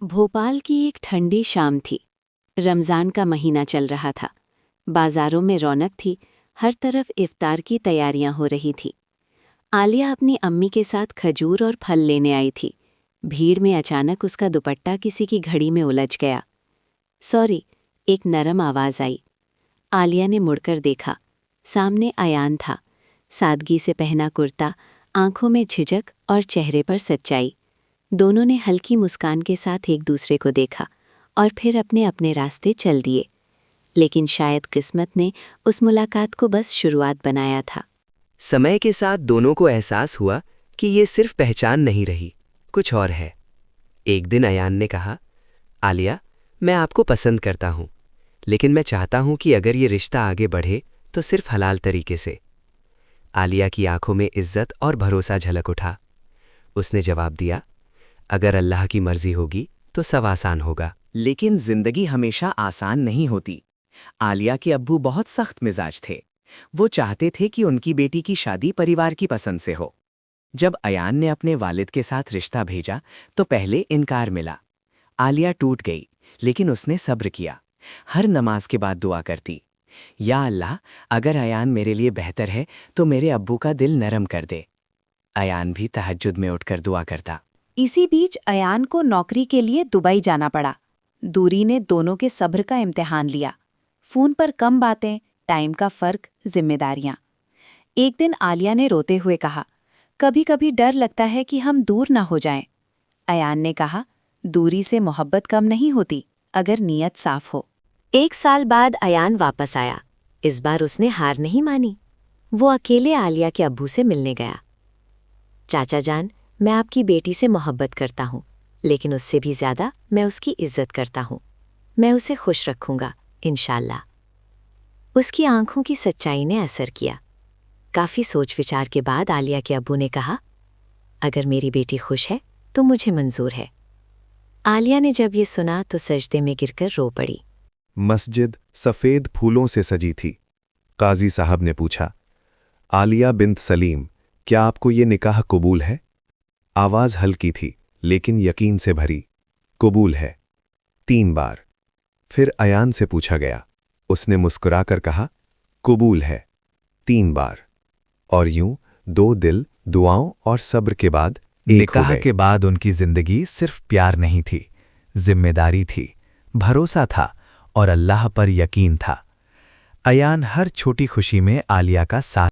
भोपाल की एक ठंडी शाम थी। रमज़ान का महीना चल रहा था। बाजारों में रौनक थी, हर तरफ इफ्तार की तैयारियां हो रही थी। आलिया अपनी अम्मी के साथ खजूर और फल लेने आई थी। भीड़ में अचानक उसका दुपट्टा किसी की घड़ी में उलझ गया। सॉरी, एक नरम आवाज़ आई। आलिया ने मुड़कर देखा। सामने अयान था। सादगी से पहना कुर्ता, आंखों में झिझक और चेहरे पर सच्चाई। दोनों ने हल्की मुस्कान के साथ एक दूसरे को देखा और फिर अपने अपने रास्ते चल दिए। लेकिन शायद किस्मत ने उस मुलाकात को बस शुरुआत बनाया था। समय के साथ दोनों को एहसास हुआ कि ये सिर्फ पहचान नहीं रही, कुछ और है। एक दिन अयान ने कहा, आलिया, मैं आपको पसंद करता हूँ, लेकिन मैं चाहता हूँ कि अगर ये रिश्ता आगे बढ़े तो सिर्फ हलाल तरीके से। आलिया की आंखों में इज्जत और भरोसा झलक उठा। उसने जवाब दिया, अगर अल्लाह की मर्जी होगी तो सब आसान होगा। लेकिन जिंदगी हमेशा आसान नहीं होती। आलिया के अब्बू बहुत सख्त मिजाज थे। वो चाहते थे कि उनकी बेटी की शादी परिवार की पसंद से हो। जब अयान ने अपने वालिद के साथ रिश्ता भेजा तो पहले इनकार मिला। आलिया टूट गई, लेकिन उसने सब्र किया। हर नमाज के बाद दुआ करती, या अल्लाह, अगर अयान मेरे लिए बेहतर है तो मेरे अब्बू का दिल नरम कर दे। अयान भी तहज्जुद में उठकर दुआ करता। इसी बीच अयान को नौकरी के लिए दुबई जाना पड़ा। दूरी ने दोनों के सब्र का इम्तिहान लिया। फोन पर कम बातें, टाइम का फर्क, जिम्मेदारियां। एक दिन आलिया ने रोते हुए कहा, कभी कभी डर लगता है कि हम दूर ना हो जाएं। अयान ने कहा, दूरी से मोहब्बत कम नहीं होती अगर नीयत साफ हो। 1 साल बाद अयान वापस आया। इस बार उसने हार नहीं मानी। वो अकेले आलिया के अब्बू से मिलने गया। चाचा जान, मैं आपकी बेटी से मोहब्बत करता हूँ, लेकिन उससे भी ज़्यादा मैं उसकी इज्जत करता हूँ। मैं उसे खुश रखूँगा, इंशाल्लाह। उसकी आंखों की सच्चाई ने असर किया। काफ़ी सोच विचार के बाद आलिया के अब्बू ने कहा, अगर मेरी बेटी खुश है तो मुझे मंजूर है। आलिया ने जब ये सुना तो सजदे में गिरकर रो पड़ी। मस्जिद सफ़ेद फूलों से सजी थी। काजी साहब ने पूछा, आलिया बिन्त सलीम, क्या आपको ये निकाह कबूल है? आवाज़ हल्की थी, लेकिन यकीन से भरी। कबूल है, 3 बार। फिर अयान से पूछा गया। उसने मुस्कुराकर कहा, कबूल है, 3 बार। और यूं 2 दिल दुआओं और सब्र के बाद एक हो निकाह गए। के बाद उनकी जिंदगी सिर्फ प्यार नहीं थी, जिम्मेदारी थी, भरोसा था और अल्लाह पर यकीन था। अयान हर छोटी खुशी में आलिया का साथ